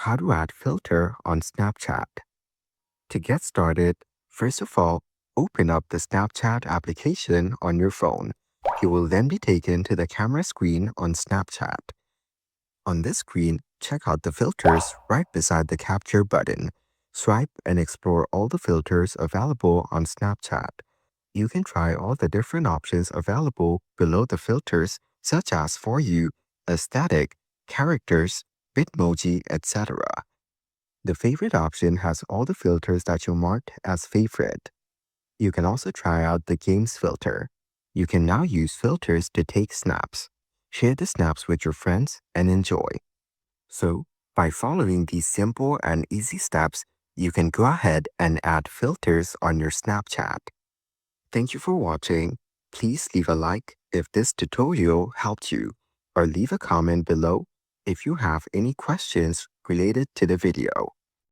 How to add filter on Snapchat. To get started, first of all, open up the Snapchat application on your phone. You will then be taken to the camera screen on Snapchat. On this screen, check out the filters right beside the capture button. Swipe and explore all the filters available on Snapchat. You can try all the different options available below the filters, such as For You, Aesthetic, Characters, Bitmoji, etc. The favorite option has all the filters that you marked as favorite. You can also try out the Games filter. You can now use filters to take snaps. Share the snaps with your friends and enjoy. So, by following these simple and easy steps, you can go ahead and add filters on your Snapchat. Thank you for watching. Please leave a like if this tutorial helped you, or leave a comment below if you have any questions related to the video.